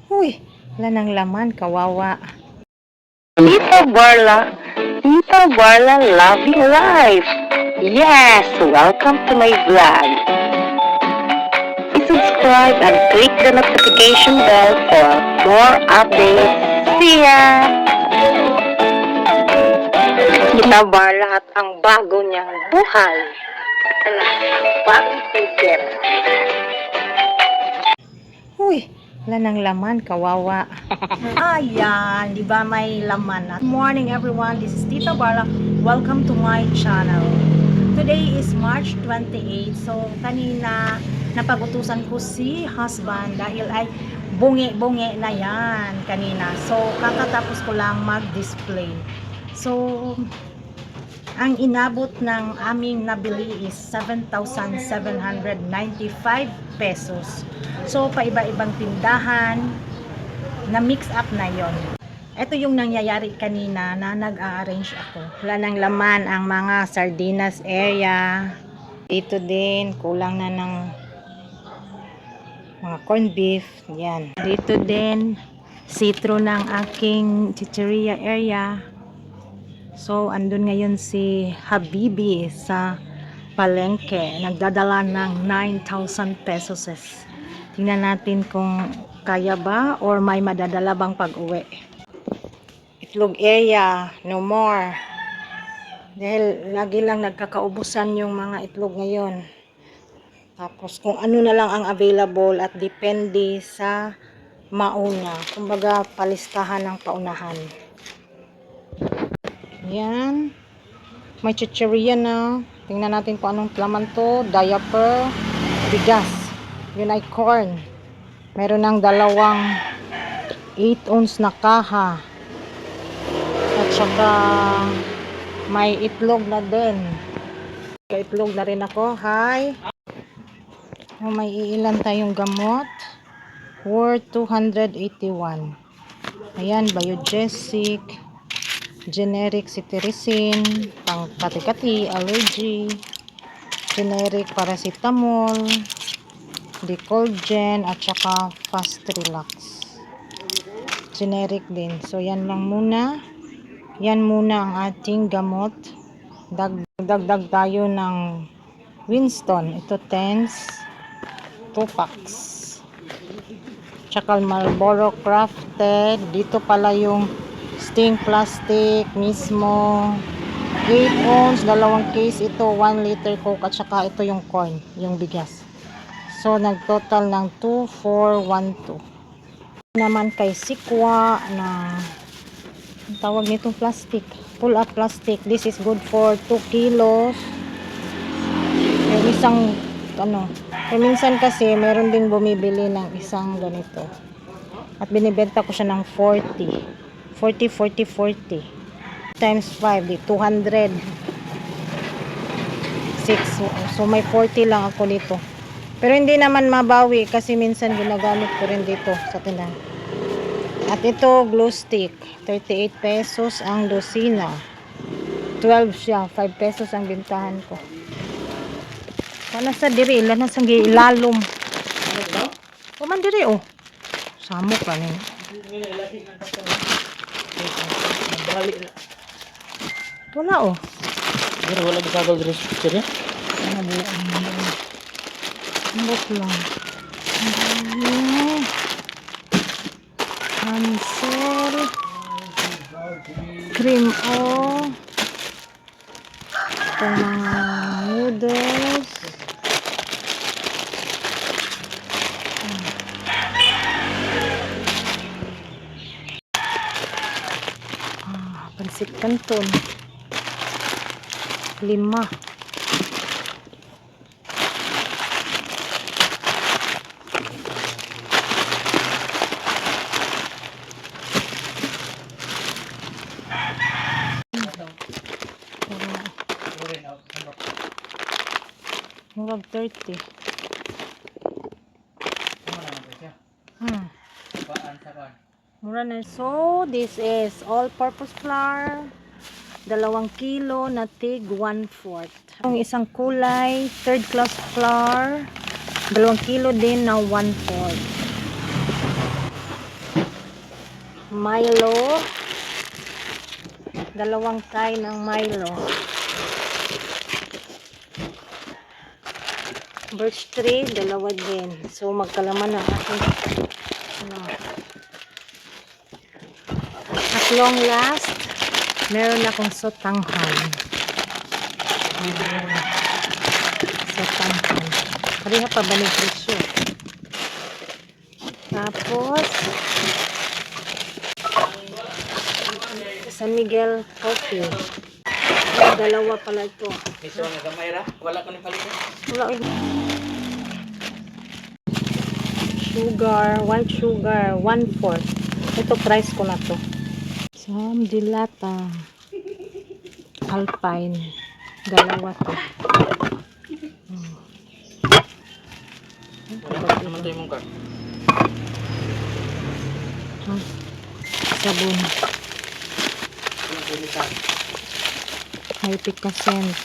Uy, wala nang laman, kawawa. Tita Barla Loving Life. Yes, welcome to my vlog. Subscribe and click the notification bell for more updates. See ya! Tita Barla at ang bago niyang buhay. Bagong ticket. Uy, wala nang laman, kawawa. Ayan, di ba may laman na? Good morning everyone, this is Tita Barla. Welcome to my channel. Today is March 28. So, kanina napag-utusan ko si husband dahil ay bungi-bungi na yan kanina. So, kakatapos ko lang mag-display. So, ang inabot ng aming nabili is 7,795 pesos. So, paiba-ibang tindahan na mix up na yon. Ito yung nangyayari kanina na nag-a-arrange ako. Wala nang laman ang mga sardinas area. Ito din, kulang na ng mga corned beef. Yan. Dito din, sitro ng aking chicheria area. So, andun ngayon si Habibi sa palengke. Nagdadala ng 9,000 pesos. Tingnan natin kung kaya ba or may madadala bang pag-uwi. Itlog area, no more. Dahil lagi lang nagkakaubusan yung mga itlog ngayon. Tapos kung ano na lang ang available at depende sa mauna. Kumbaga, palistahan ng paunahan. Yan. May chicheria na. Tingnan natin kung anong laman to. Diaper, bigas. Yun ay corn. Meron ng dalawang 8 ounce na kaha. At saka may itlog na din. Itlog na rin ako. Hi. May iilan tayong gamot. Worth 281. Ayan, Biogesic. Generic cetirizine, pang kati-kati, allergy, generic paracetamol, Decolgen, at saka fast relax. Generic din. So, yan lang muna. Yan muna ang ating gamot. Dagdag tayo ng Winston. Ito 10s, 2 packs. Tsaka Marlboro Crafted. Dito pala yung Sting plastic mismo. 8 ounce, dalawang case ito, 1 liter Coke, at saka ito yung corn, yung bigas. So, nagtotal ng 2,412. Naman kay Sikwa na tawag nitong plastic, pull up plastic. This is good for 2 kilos. Yung isang minsan kasi meron din bumibili ng isang ganito. At binibenta ko siya ng 40 times 5 di 200 6. So may 40 lang ako dito, pero hindi naman mabawi kasi minsan ginagamit ko rin dito sa tindahan. At ito glue stick, 38 pesos ang dosina, 12 siya, 5 pesos ang bintahan ko. Wala sa diri, ilan sa ilalom kuman diri samok pa nin. Wala Pero wala gisagaw diri sa picture niya. Ambot lang. Hansel. Cream itong mga noodles. Pansit Canton 5. Murag 30. Mura na. So, this is all-purpose flour. 2 kilo na tig 1/4. Ang isang kulay, third class flour. 2 kilo din na 1/4. Milo. Dalawang kain ng Milo. Birch tree, dalawa din. So, magkalaman ng ating ano. At long last, meron akong sotanghan. Sotanghan. Pareha pa ba ni presyo? Tapos, San Miguel coffee. Dalawa pala ito. Ito ang gamay ra. Wala ko ni palitan. Wala eh. Sugar, white sugar, 1/4. Ito price ko na to. Sam dilata. Alpine. Dalawa to. Wala naman to yung mungkar. Sabon. May picascent.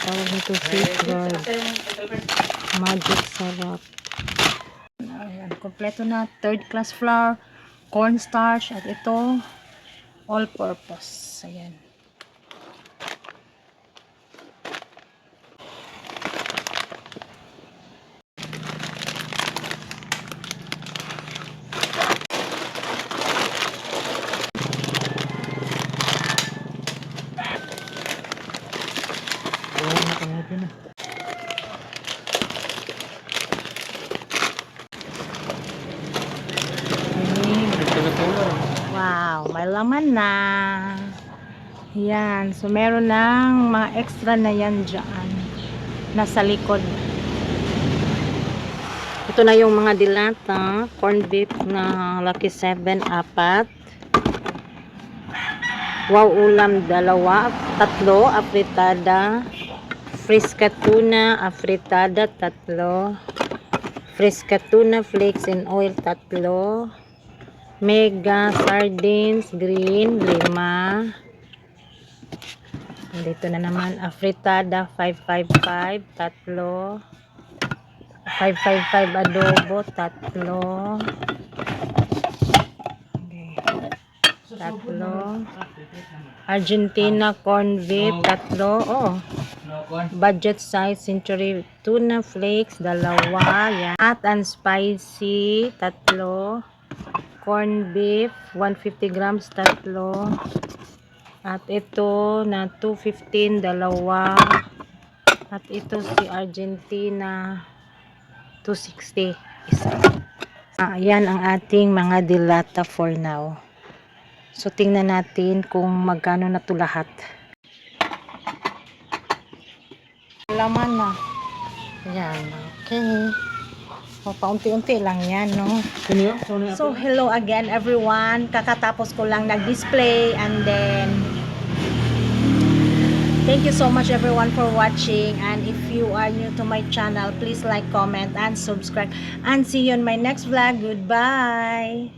Tawag nito safeguard. Magic sarap. Ayan, kompleto na. Third class flour, cornstarch, at ito all purpose. Ayan. Wow, may laman na. Yan. So, meron ng mga extra na yan dyan. Nasa likod. Ito na yung mga dilata. Corned beef na Lucky 7, 4. Wow, ulam 2, 3. Afritada. Frisca tuna, afritada 3. Frisca tuna flakes in oil 3. Mega sardines green 5. Dito na naman afritada 555 3. 555 adobo 3. Okay. 3. Argentina corn beef 3. Oh. Budget size century tuna flakes 2. Yan. Hot and spicy 3. Corn beef 150 grams 3. At ito na 215 2. At ito si Argentina 260 isa. Yan ang ating mga dilata for now. So tingnan natin kung magkano na to lahat. Laman na. Yan, okay. O, paunti-unti lang yan, no? So, hello again everyone. Kakatapos ko lang nag-display and then thank you so much everyone for watching, and if you are new to my channel, please like, comment, and subscribe, and see you on my next vlog. Goodbye!